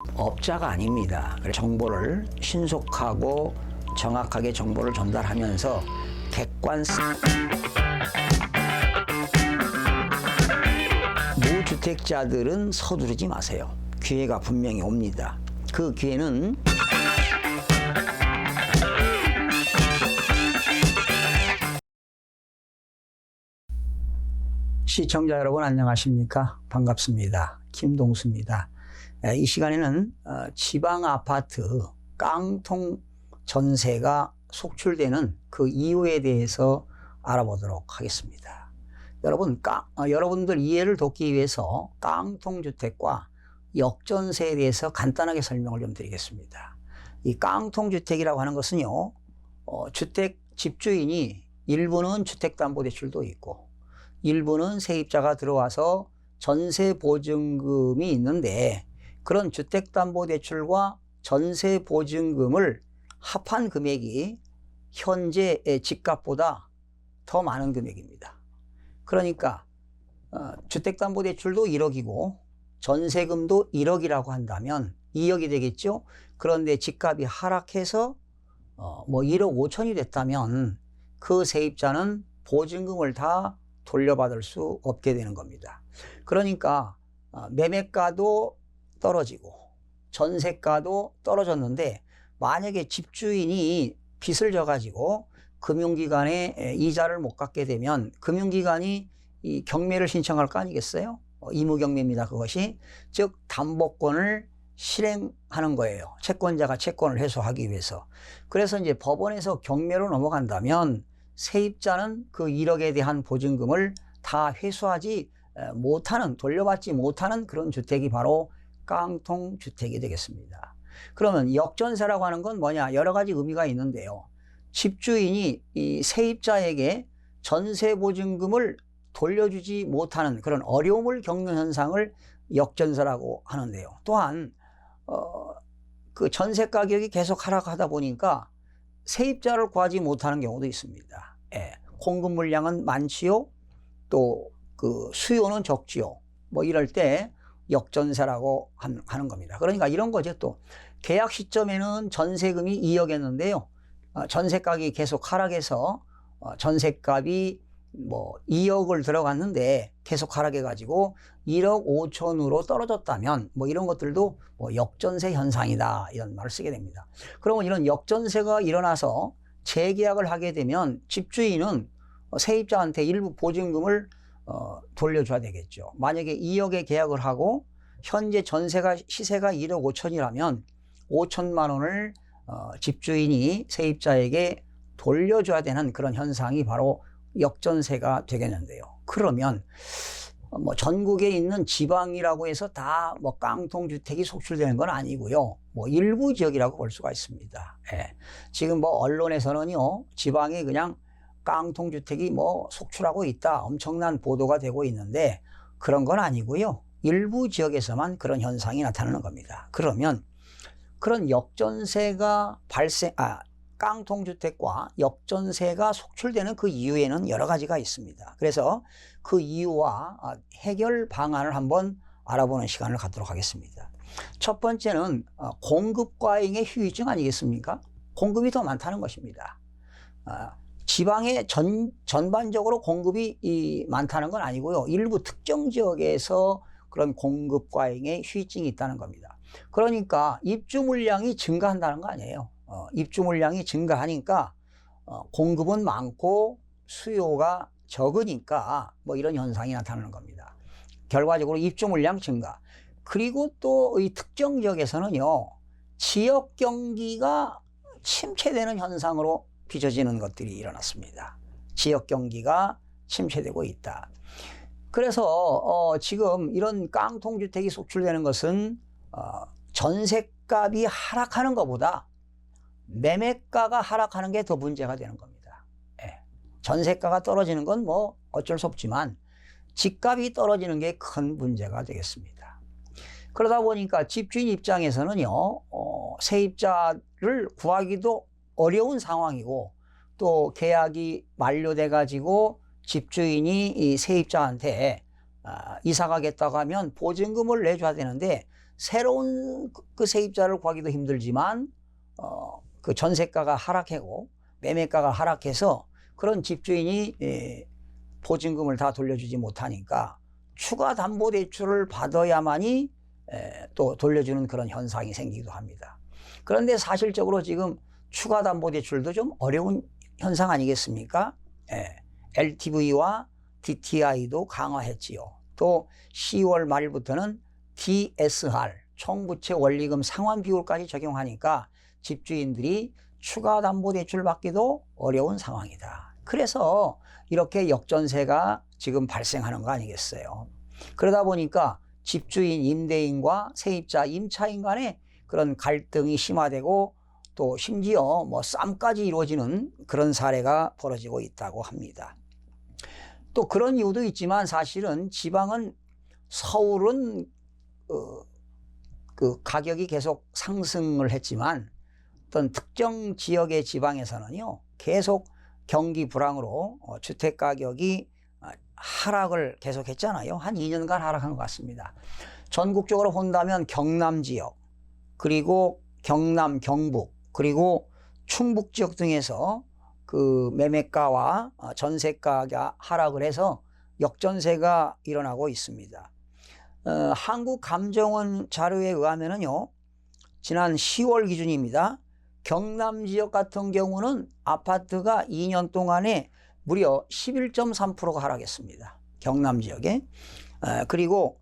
업자가 아닙니다. 정보를 신속하고 정확하게 정보를 전달하면서 객관성 무주택자들은 서두르지 마세요. 기회가 분명히 옵니다. 그 기회는 시청자 여러분 안녕하십니까? 반갑습니다. 김동수입니다. 이 시간에는 지방 아파트 깡통 전세가 속출되는 그 이유에 대해서 알아보도록 하겠습니다. 여러분들 이해를 돕기 위해서 깡통주택과 역전세에 대해서 간단하게 설명을 좀 드리겠습니다. 이 깡통주택이라고 하는 것은요, 주택 집주인이 일부는 주택담보대출도 있고 일부는 세입자가 들어와서 전세보증금이 있는데 그런 주택담보대출과 전세보증금을 합한 금액이 현재 집값보다 더 많은 금액입니다. 그러니까 주택담보대출도 1억이고 전세금도 1억이라고 한다면 2억이 되겠죠. 그런데 집값이 하락해서 1억 5천이 됐다면 그 세입자는 보증금을 다 돌려받을 수 없게 되는 겁니다. 그러니까 매매가도 떨어지고 전세가도 떨어졌는데 만약에 집주인이 빚을 져가지고 금융기관에 이자를 못 갚게 되면 금융기관이 이 경매를 신청할 거 아니겠어요? 의무경매입니다. 그것이. 즉 담보권을 실행하는 거예요. 채권자가 채권을 회수하기 위해서. 그래서 이제 법원에서 경매로 넘어간다면 세입자는 그 1억에 대한 보증금을 다 회수하지 못하는, 돌려받지 못하는 그런 주택이 바로 깡통주택이 되겠습니다. 그러면 역전세라고 하는 건 뭐냐? 여러 가지 의미가 있는데요. 집주인이 이 세입자에게 전세보증금을 돌려주지 못하는 그런 어려움을 겪는 현상을 역전세라고 하는데요. 또한 그 전세 가격이 계속 하락하다 보니까 세입자를 구하지 못하는 경우도 있습니다. 공급 물량은 많지요. 또 그 수요는 적지요. 이럴 때 역전세라고 하는 겁니다. 그러니까 이런 거죠. 또 계약 시점에는 전세금이 2억이었는데요. 전세 가격이 계속 하락해서 전세값이 2억을 들어갔는데 계속 하락해 가지고 1억 5천으로 떨어졌다면 이런 것들도 역전세 현상이다, 이런 말을 쓰게 됩니다. 그러면 이런 역전세가 일어나서 재계약을 하게 되면 집주인은 세입자한테 일부 보증금을 돌려줘야 되겠죠. 만약에 2억에 계약을 하고 현재 전세가 시세가 1억 5천이라면 5천만 원을 집주인이 세입자에게 돌려줘야 되는 그런 현상이 바로 역전세가 되겠는데요. 그러면 전국에 있는 지방이라고 해서 다 깡통주택이 속출되는 건 아니고요. 일부 지역이라고 볼 수가 있습니다. 지금 언론에서는요, 지방에 그냥 깡통주택이 속출하고 있다, 엄청난 보도가 되고 있는데 그런 건 아니고요. 일부 지역에서만 그런 현상이 나타나는 겁니다. 그러면 그런 역전세가 깡통주택과 역전세가 속출되는 그 이유에는 여러 가지가 있습니다. 그래서 그 이유와 해결 방안을 한번 알아보는 시간을 갖도록 하겠습니다. 첫 번째는 공급 과잉의 후유증 아니겠습니까? 공급이 더 많다는 것입니다. 지방에 전반적으로 공급이 많다는 건 아니고요. 일부 특정 지역에서 그런 공급 과잉의 후유증이 있다는 겁니다. 그러니까 입주 물량이 증가한다는 거 아니에요. 입주 물량이 증가하니까 공급은 많고 수요가 적으니까 이런 현상이 나타나는 겁니다. 결과적으로 입주 물량 증가. 그리고 또 이 특정 지역에서는요, 지역 경기가 침체되는 현상으로 빚어지는 것들이 일어났습니다. 지역 경기가 침체되고 있다. 그래서 지금 이런 깡통주택이 속출되는 것은 전세값이 하락하는 것보다 매매가가 하락하는 게 더 문제가 되는 겁니다. 전세가가 떨어지는 건 어쩔 수 없지만 집값이 떨어지는 게 큰 문제가 되겠습니다. 그러다 보니까 집주인 입장에서는요, 세입자를 구하기도 어려운 상황이고 또 계약이 만료돼 가지고 집주인이 이 세입자한테 이사 가겠다고 하면 보증금을 내줘야 되는데 새로운 그 세입자를 구하기도 힘들지만 그 전세가가 하락하고 매매가가 하락해서 그런 집주인이 보증금을 다 돌려주지 못하니까 추가 담보대출을 받아야만이 또 돌려주는 그런 현상이 생기기도 합니다. 그런데 사실적으로 지금 추가 담보대출도 좀 어려운 현상 아니겠습니까? LTV와 DTI도 강화했지요. 또 10월 말부터는 DSR, 총부채 원리금 상환 비율까지 적용하니까 집주인들이 추가 담보대출 받기도 어려운 상황이다. 그래서 이렇게 역전세가 지금 발생하는 거 아니겠어요? 그러다 보니까 집주인, 임대인과 세입자, 임차인 간의 그런 갈등이 심화되고 또 심지어 뭐 싸움까지 이루어지는 그런 사례가 벌어지고 있다고 합니다. 또 그런 이유도 있지만 사실은 지방은 서울은 그 가격이 계속 상승을 했지만 어떤 특정 지역의 지방에서는요 계속 경기 불황으로 주택 가격이 하락을 계속했잖아요. 한 2년간 하락한 것 같습니다. 전국적으로 본다면 경남 지역 그리고 경남, 경북 그리고 충북 지역 등에서 그 매매가와 전세가가 하락을 해서 역전세가 일어나고 있습니다. 한국감정원 자료에 의하면요 지난 10월 기준입니다. 경남 지역 같은 경우는 아파트가 2년 동안에 무려 11.3%가 하락했습니다. 경남 지역에. 그리고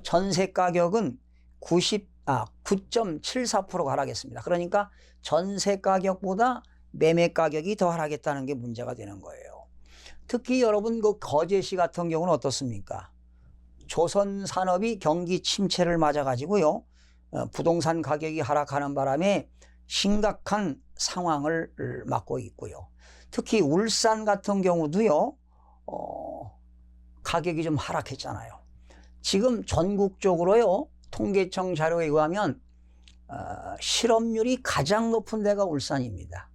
전세 가격은 9.74%가 하락했습니다. 그러니까 전세 가격보다 매매 가격이 더 하락했다는 게 문제가 되는 거예요. 특히 여러분 그 거제시 같은 경우는 어떻습니까? 조선 산업이 경기 침체를 맞아 가지고요. 부동산 가격이 하락하는 바람에 심각한 상황을 맞고 있고요. 특히 울산 같은 경우도요. 가격이 좀 하락했잖아요. 지금 전국적으로요. 통계청 자료에 의하면 실업률이 가장 높은 데가 울산입니다.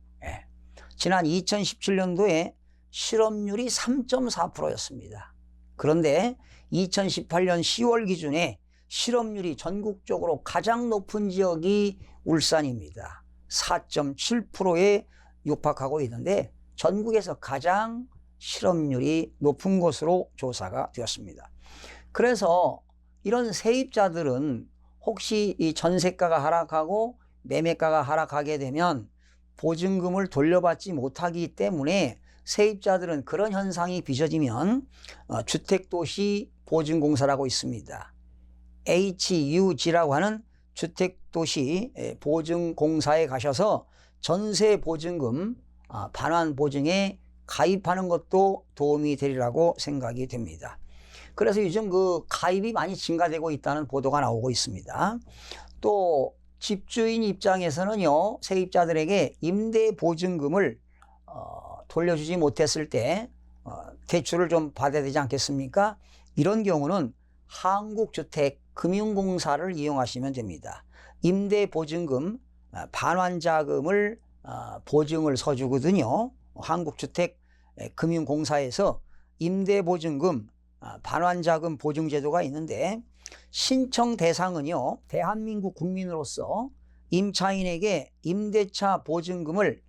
지난 2017년도에 실업률이 3.4%였습니다. 그런데 2018년 10월 기준에 실업률이 전국적으로 가장 높은 지역이 울산입니다. 4.7%에 육박하고 있는데 전국에서 가장 실업률이 높은 곳으로 조사가 되었습니다. 그래서 이런 세입자들은 혹시 이 전세가가 하락하고 매매가가 하락하게 되면 보증금을 돌려받지 못하기 때문에 세입자들은 그런 현상이 빚어지면 주택도시 보증공사라고 있습니다. HUG라고 하는 주택도시 보증공사에 가셔서 전세보증금 반환보증에 가입하는 것도 도움이 되리라고 생각이 됩니다. 그래서 요즘 그 가입이 많이 증가되고 있다는 보도가 나오고 있습니다. 또 집주인 입장에서는요, 세입자들에게 임대보증금을 돌려주지 못했을 때 대출을 좀 받아야 되지 않겠습니까? 이런 경우는 한국주택금융공사를 이용하시면 됩니다. 임대보증금 반환자금을 보증을 서주거든요. 한국주택금융공사에서 임대보증금 반환자금 보증제도가 있는데 신청 대상은요 대한민국 국민으로서 임차인에게 임대차 보증금을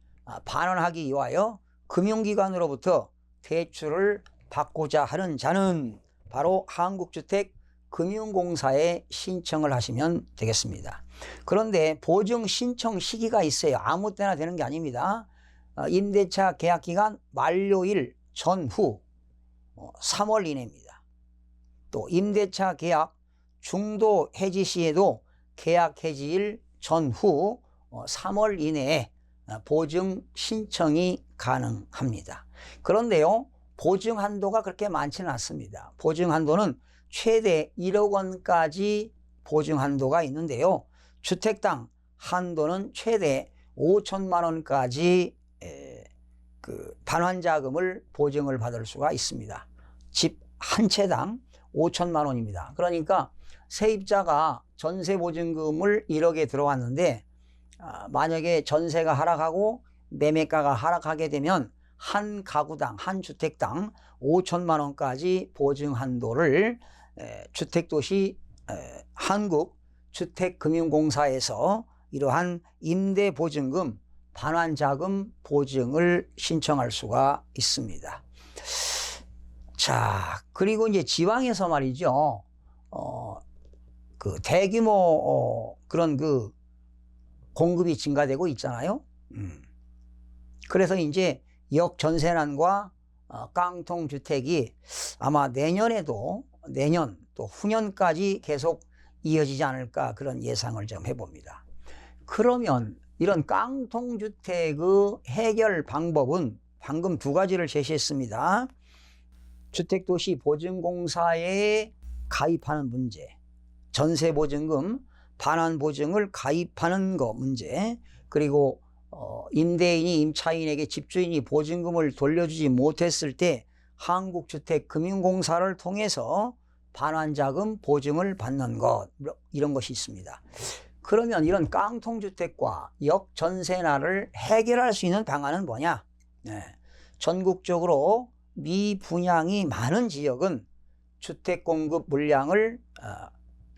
반환하기 위하여 금융기관으로부터 대출을 받고자 하는 자는 바로 한국주택금융공사에 신청을 하시면 되겠습니다. 그런데 보증 신청 시기가 있어요. 아무 때나 되는 게 아닙니다. 임대차 계약기간 만료일 전후 3월 이내입니다. 또 임대차 계약 중도 해지 시에도 계약 해지일 전후 3월 이내에 보증 신청이 가능합니다. 그런데요, 보증 한도가 그렇게 많지는 않습니다. 보증 한도는 최대 1억 원까지 보증 한도가 있는데요. 주택당 한도는 최대 5천만 원까지 그 반환자금을 보증을 받을 수가 있습니다. 집 한 채당 5천만 원입니다. 그러니까 세입자가 전세보증금을 1억에 들어왔는데 만약에 전세가 하락하고 매매가가 하락하게 되면 한 가구당, 한 주택당 5천만 원까지 보증 한도를 주택도시 한국 한국주택금융공사에서 이러한 임대보증금 반환자금 보증을 신청할 수가 있습니다. 자, 그리고 이제 지방에서 말이죠. 그 대규모 그런 그 공급이 증가되고 있잖아요. 그래서 이제 역전세난과 깡통주택이 아마 내년 또 후년까지 계속 이어지지 않을까 그런 예상을 좀 해봅니다. 그러면 이런 깡통주택의 해결 방법은 방금 두 가지를 제시했습니다. 주택도시보증공사에 가입하는 문제, 전세보증금 반환보증을 가입하는 거 문제, 그리고 임대인이 임차인에게 집주인이 보증금을 돌려주지 못했을 때 한국주택금융공사를 통해서 반환자금 보증을 받는 것, 이런 것이 있습니다. 그러면 이런 깡통주택과 역전세난을 해결할 수 있는 방안은 뭐냐? 네. 전국적으로 미분양이 많은 지역은 주택공급 물량을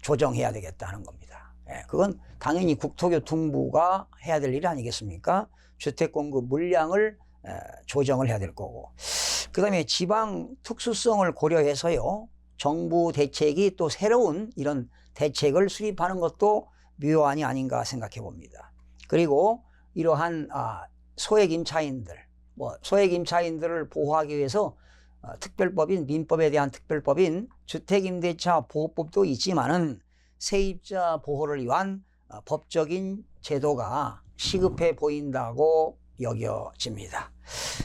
조정해야 되겠다는 겁니다. 그건 당연히 국토교통부가 해야 될 일 아니겠습니까? 주택공급 물량을 조정을 해야 될 거고, 그 다음에 지방 특수성을 고려해서요, 정부 대책이 또 새로운 이런 대책을 수립하는 것도 묘안이 아닌가 생각해 봅니다. 그리고 이러한 소액 임차인들, 소액 임차인들을 보호하기 위해서 특별법인, 민법에 대한 특별법인 주택임대차 보호법도 있지만은 세입자 보호를 위한 법적인 제도가 시급해 보인다고 여겨집니다.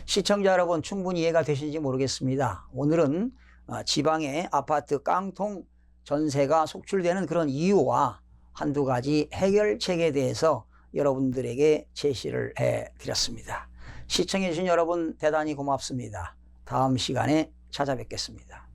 시청자 여러분, 충분히 이해가 되시는지 모르겠습니다. 오늘은 지방의 아파트 깡통 전세가 속출되는 그런 이유와 한두 가지 해결책에 대해서 여러분들에게 제시를 해드렸습니다. 시청해 주신 여러분 대단히 고맙습니다. 다음 시간에 찾아뵙겠습니다.